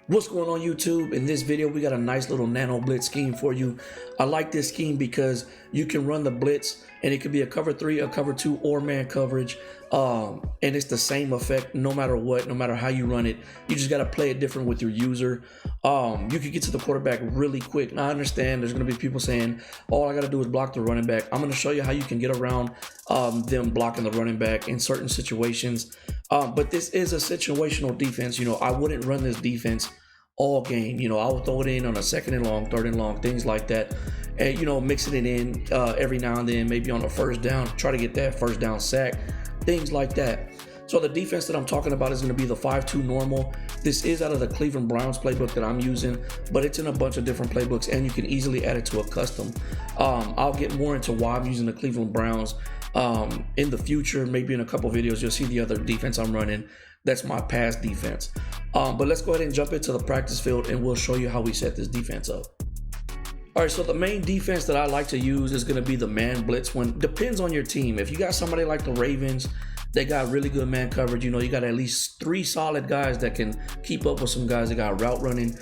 What's going on YouTube? In this video we got a nice little nano blitz scheme for you. I like this scheme because you can run the blitz and it could be a cover 3, a cover 2, or man coverage, and it's the same effect no matter what, no matter how you run it. You just got to play it different with your user. You can get to the quarterback really quick. Now I understand there's going to be people saying all I got to do is block the running back. I'm going to show you how you can get around them blocking the running back in certain situations. But this is a situational defense. I wouldn't run this defense all game. I would throw it in on a 2nd and long, 3rd and long, things like that. And, mixing it in every now and then, maybe on a 1st down, try to get that 1st down sack, things like that. So the defense that I'm talking about is going to be the 5-2 normal. This is out of the Cleveland Browns playbook that I'm using, but it's in a bunch of different playbooks and you can easily add it to a custom. I'll get more into why I'm using the Cleveland Browns in the future. Maybe in a couple videos you'll see the other defense I'm running. That's my pass defense. But let's go ahead and jump into the practice field and we'll show you how we set this defense up. All right, so the main defense that I like to use is going to be the man blitz one. Depends on your team. If you got somebody like the Ravens, they got really good man coverage. You got at least 3 solid guys that can keep up with some guys that got route running.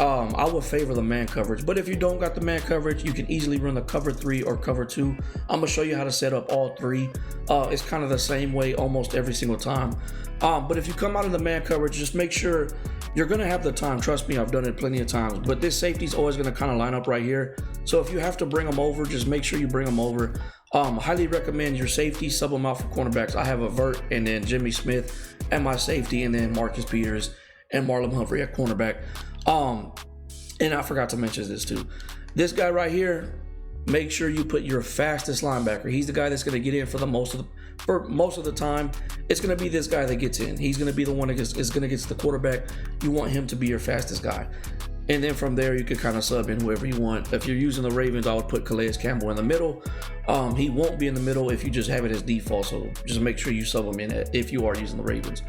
I would favor the man coverage, but if you don't got the man coverage, you can easily run the cover 3 or cover 2. I'm gonna show you how to set up all 3. It's kind of the same way almost every single time. But if you come out of the man coverage, just make sure you're gonna have the time. Trust me, I've done it plenty of times, but this safety is always gonna kind of line up right here. So if you have to bring them over, just make sure you bring them over. Highly recommend your safety, sub them out for cornerbacks. I have a Vert and then Jimmy Smith and my safety, and then Marcus Peters and Marlon Humphrey at cornerback. And I forgot to mention this too. This guy right here, make sure you put your fastest linebacker. He's the guy that's going to get in for most of the time. It's going to be this guy that gets in. He's going to be the one that is going to get to the quarterback. You want him to be your fastest guy. And then from there, you can kind of sub in whoever you want. If you're using the Ravens, I would put Calais Campbell in the middle. He won't be in the middle if you just have it as default. So just make sure you sub him in if you are using the Ravens.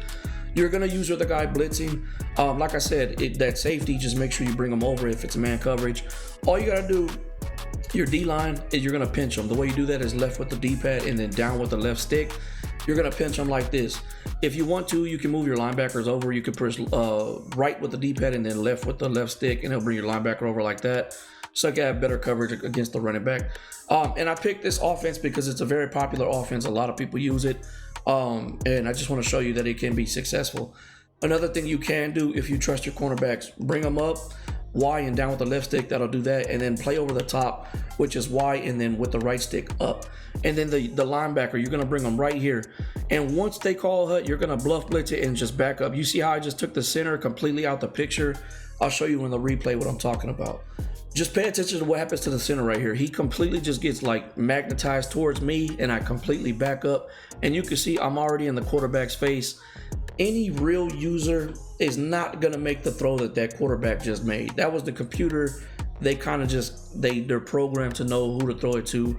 You're going to use the guy blitzing. Like I said, that safety, just make sure you bring him over if it's man coverage. All you got to do, your D-line, is you're going to pinch them. The way you do that is left with the D-pad and then down with the left stick. You're going to pinch them like this. If you want to, you can move your linebackers over. You can press right with the D-pad and then left with the left stick, and it'll bring your linebacker over like that. So you can have better coverage against the running back. And I picked this offense because it's a very popular offense. A lot of people use it. And I just want to show you that it can be successful. Another thing you can do if you trust your cornerbacks, bring them up, Y and down with the left stick, that'll do that, and then play over the top, which is Y, and then with the right stick up. And then the linebacker, you're gonna bring them right here. And once they call hut, you're gonna bluff blitz it and just back up. You see how I just took the center completely out the picture? I'll show you in the replay what I'm talking about. Just pay attention to what happens to the center right here. He completely just gets like magnetized towards me, and I completely back up. And you can see I'm already in the quarterback's face. Any real user is not gonna make the throw that quarterback just made. That was the computer. They kind of just, they're programmed to know who to throw it to.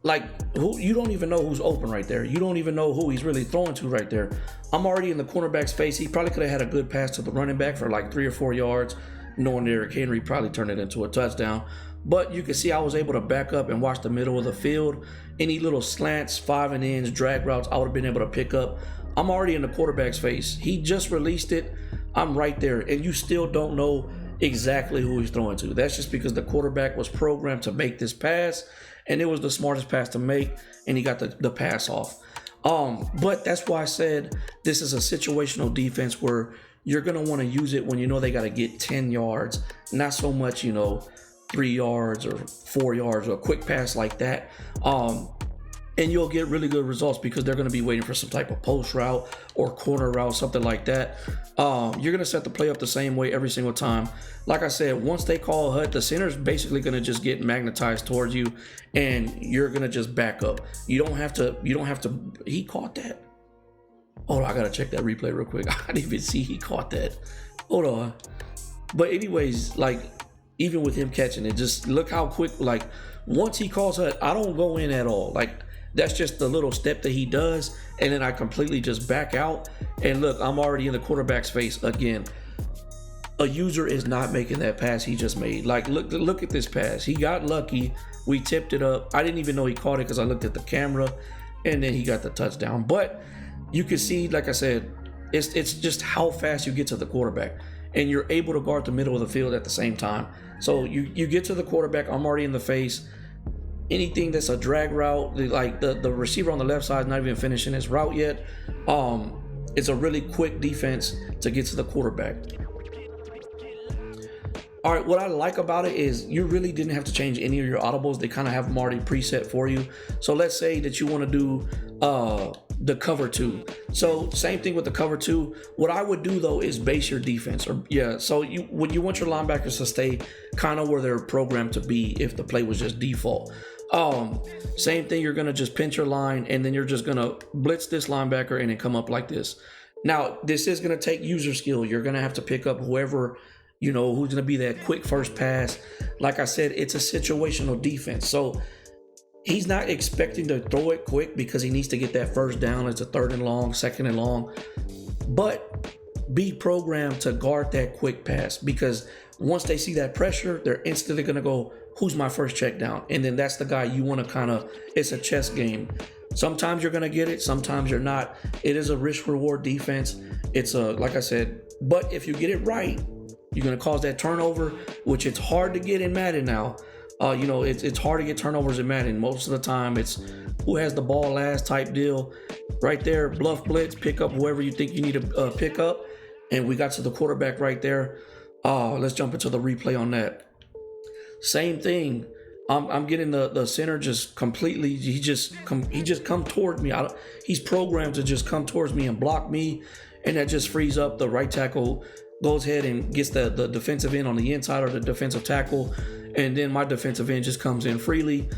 Like, you don't even know who's open right there. You don't even know who he's really throwing to right there. I'm already in the cornerback's face. He probably could have had a good pass to the running back for like 3 or 4 yards. Knowing Derrick Henry probably turned it into a touchdown. But you can see I was able to back up and watch the middle of the field. Any little slants, 5 and ins, drag routes, I would have been able to pick up. I'm already in the quarterback's face. He just released it. I'm right there. And you still don't know exactly who he's throwing to. That's just because the quarterback was programmed to make this pass, and it was the smartest pass to make, and he got the pass off. But that's why I said this is a situational defense where you're going to want to use it when you know they got to get 10 yards, not so much, 3 yards or 4 yards or a quick pass like that. And you'll get really good results because they're going to be waiting for some type of post route or corner route, something like that. You're going to set the play up the same way every single time. Like I said, once they call hut, the center's basically going to just get magnetized towards you, and you're going to just back up. You don't have to, he caught that. Hold on, I gotta check that replay real quick. I didn't even see he caught that. Hold on. But anyways, like, even with him catching it, just look how quick, like, once he calls hut, I don't go in at all. Like, that's just the little step that he does, and then I completely just back out. And look, I'm already in the quarterback's face again. A user is not making that pass he just made. Like, look at this pass. He got lucky. We tipped it up. I didn't even know he caught it because I looked at the camera, and then he got the touchdown. But you can see, like I said, it's just how fast you get to the quarterback. and you're able to guard the middle of the field at the same time. So you get to the quarterback, I'm already in the face. Anything that's a drag route, like the receiver on the left side is not even finishing his route yet. It's a really quick defense to get to the quarterback. All right, what I like about it is you really didn't have to change any of your audibles. They kind of have them already preset for you. So let's say that you want to do the cover two. So same thing with the cover two. What I would do though is base your defense, so you want your linebackers to stay kind of where they're programmed to be if the play was just default. Same thing, you're gonna just pinch your line, and then you're just gonna blitz this linebacker and then come up like this. Now this is gonna take user skill. You're gonna have to pick up whoever, who's going to be that quick first pass. Like I said, it's a situational defense. So he's not expecting to throw it quick because he needs to get that first down. It's a 3rd and long, 2nd and long. But be programmed to guard that quick pass, because once they see that pressure, they're instantly going to go, who's my first check down? And then that's the guy you want to it's a chess game. Sometimes you're going to get it, sometimes you're not. It is a risk-reward defense. It's like I said, but if you get it right, you're going to cause that turnover, which it's hard to get in Madden now. It's hard to get turnovers in Madden. Most of the time, it's who has the ball last type deal. Right there, bluff blitz, pick up whoever you think you need to pick up. And we got to the quarterback right there. Let's jump into the replay on that. Same thing. I'm getting the center just completely. He just come toward me. He's programmed to just come towards me and block me, and that just frees up the right tackle. Goes ahead and gets the defensive end on the inside or the defensive tackle, and then my defensive end just comes in freely.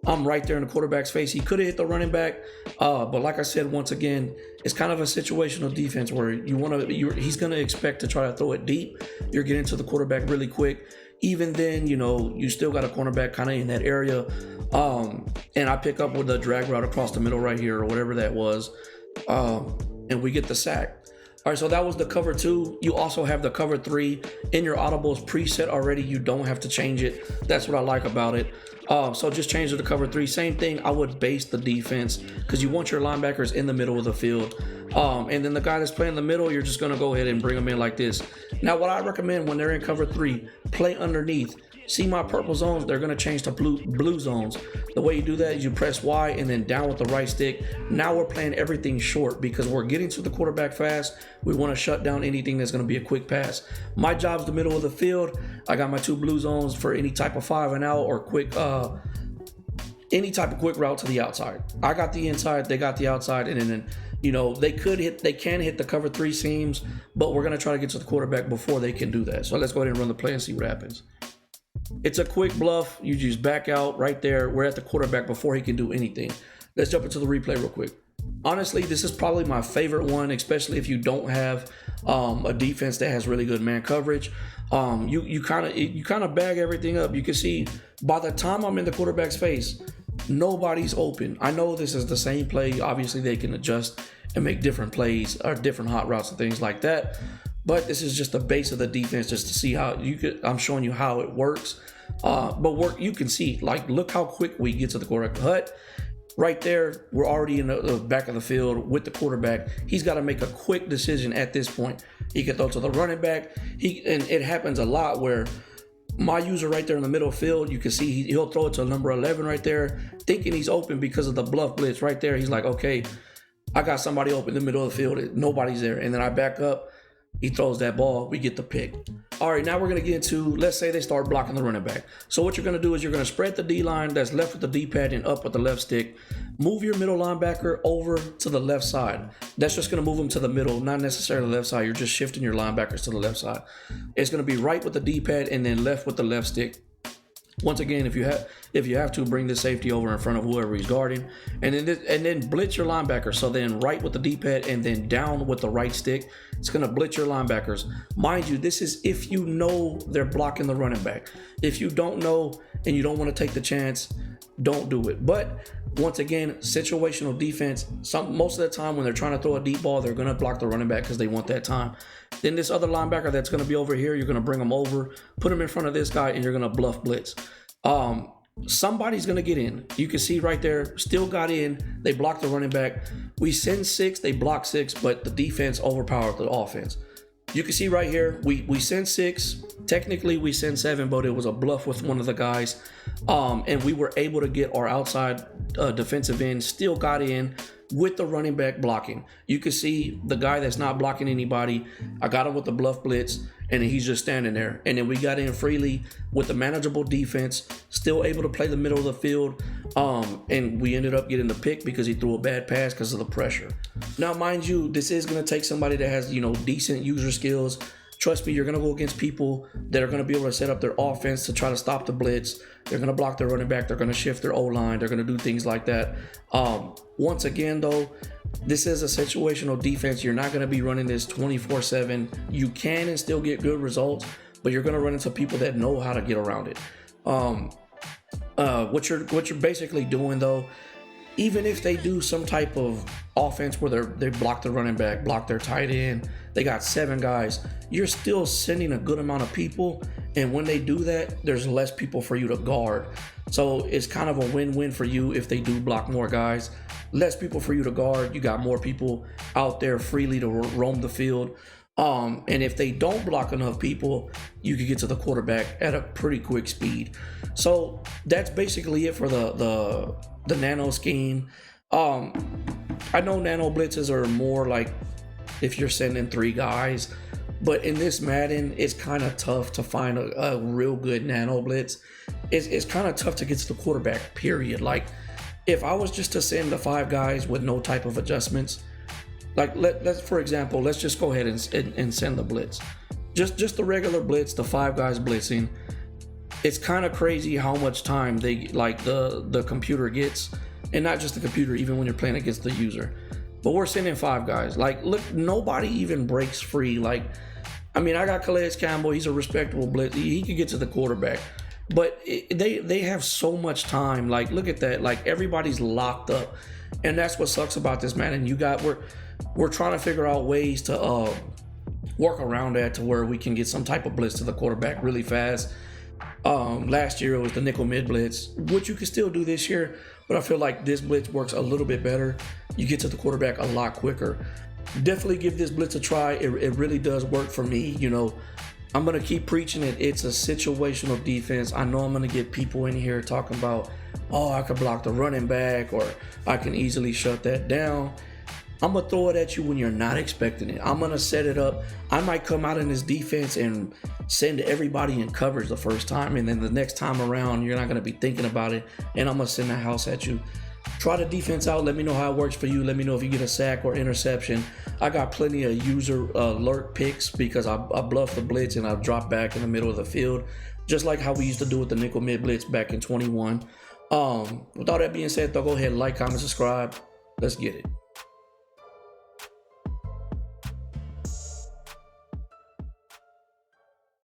I'm right there in the quarterback's face. He could have hit the running back, but like I said, once again, it's kind of a situational defense where he's going to expect to try to throw it deep. You're getting to the quarterback really quick. Even then, you still got a cornerback kind of in that area, and I pick up with the drag route across the middle right here or whatever that was, and we get the sack. All right, so that was the cover two. You also have the cover three in your audibles preset already. You don't have to change it. That's what I like about it. So just change it to cover three. Same thing, I would base the defense because you want your linebackers in the middle of the field. And then the guy that's playing the middle, you're just gonna go ahead and bring them in like this. Now, what I recommend when they're in cover three, play underneath. See my purple zones, they're gonna change to blue zones. The way you do that is you press Y and then down with the right stick. Now we're playing everything short because we're getting to the quarterback fast. We wanna shut down anything that's gonna be a quick pass. My job's the middle of the field. I got my 2 blue zones for any type of 5 and out or quick, any type of quick route to the outside. I got the inside, they got the outside, and then they can hit the cover 3 seams, but we're gonna try to get to the quarterback before they can do that. So let's go ahead and run the play and see what happens. It's a quick bluff. You just back out right there. We're at the quarterback before he can do anything. Let's jump into the replay real quick. Honestly, this is probably my favorite one, especially if you don't have a defense that has really good man coverage. You kind of bag everything up. You can see by the time I'm in the quarterback's face, nobody's open. I know this is the same play. Obviously, they can adjust and make different plays or different hot routes and things like that. But this is just the base of the defense, just to see how I'm showing you how it works. You can see, look how quick we get to the quarterback. Hut, right there, we're already in the back of the field with the quarterback. He's got to make a quick decision at this point. He can throw to the running back. And it happens a lot where my user right there in the middle field, you can see he'll throw it to number 11 right there, thinking he's open because of the bluff blitz right there. He's like, okay, I got somebody open in the middle of the field. Nobody's there. And then I back up. He throws that ball, we get the pick. All right, now we're gonna get into, let's say they start blocking the running back. So what you're gonna do is you're gonna spread the D line that's left with the D-pad and up with the left stick. Move your middle linebacker over to the left side. That's just gonna move him to the middle, not necessarily the left side. You're just shifting your linebackers to the left side. It's gonna be right with the D-pad and then left with the left stick. Once again, if you have to, bring the safety over in front of whoever he's guarding, and then blitz your linebacker. So then right with the D-pad and then down with the right stick. It's gonna blitz your linebackers. Mind you, this is if you know they're blocking the running back. If you don't know and you don't want to take the chance, don't do it. But once again, situational defense. Most of the time when they're trying to throw a deep ball, they're gonna block the running back because they want that time. Then this other linebacker that's gonna be over here, you're gonna bring him over, put him in front of this guy, and you're gonna bluff blitz. Somebody's gonna get in. You can see right there, still got in. They blocked the running back. We send 6, they block 6, but the defense overpowered the offense. you can see right here, we sent 6. Technically, we sent 7, but it was a bluff with one of the guys. And we were able to get our outside defensive end, still got in with the running back blocking. You can see the guy that's not blocking anybody. I got him with the bluff blitz, and he's just standing there. And then we got in freely with the manageable defense, still able to play the middle of the field. And we ended up getting the pick because he threw a bad pass because of the pressure. Now, mind you, this is going to take somebody that has, decent user skills. Trust me, you're going to go against people that are going to be able to set up their offense to try to stop the blitz. They're going to block their running back. They're going to shift their O-line. They're going to do things like that. Once again, though, this is a situational defense. You're not going to be running this 24/7. You can and still get good results, but you're going to run into people that know how to get around it. What you're basically doing, though, even if they do some type of offense where they block the running back, block their tight end, they got 7 guys, you're still sending a good amount of people. And when they do that, there's less people for you to guard. So it's kind of a win-win for you if they do block more guys. Less people for you to guard. You got more people out there freely to roam the field. And if they don't block enough people, you can get to the quarterback at a pretty quick speed. So that's basically it for the nano scheme. I know nano blitzes are more like if you're sending 3 guys, but in this Madden, it's kind of tough to find a real good nano blitz. It's kind of tough to get to the quarterback, period. Like, if I was just to send the 5 guys with no type of adjustments, like let's for example, let's just go ahead and send the blitz. Just the regular blitz, the 5 guys blitzing. It's kind of crazy how much time the computer gets, and not just the computer, even when you're playing against the user. But we're sending 5 guys. Like, look, nobody even breaks free. Like, I mean, I got Calais Campbell. He's a respectable blitz. He could get to the quarterback. But they have so much time. Like, look at that. Like, everybody's locked up. And that's what sucks about this, man. And we're trying to figure out ways to work around that to where we can get some type of blitz to the quarterback really fast. Last year it was the nickel mid blitz, which you can still do this year, but I feel like this blitz works a little bit better. You get to the quarterback a lot quicker. Definitely give this blitz a try. It really does work for me. I'm going to keep preaching it. It's a situational defense. I know I'm going to get people in here talking about, oh, I could block the running back, or I can easily shut that down. I'm going to throw it at you when you're not expecting it. I'm going to set it up. I might come out in this defense and send everybody in coverage the first time, and then the next time around, you're not going to be thinking about it, and I'm going to send the house at you. Try the defense out. Let me know how it works for you. Let me know if you get a sack or interception. I got plenty of user alert picks because I bluff the blitz and I drop back in the middle of the field, just like how we used to do with the nickel mid blitz back in 21. With all that being said, though, go ahead and like, comment, subscribe. Let's get it.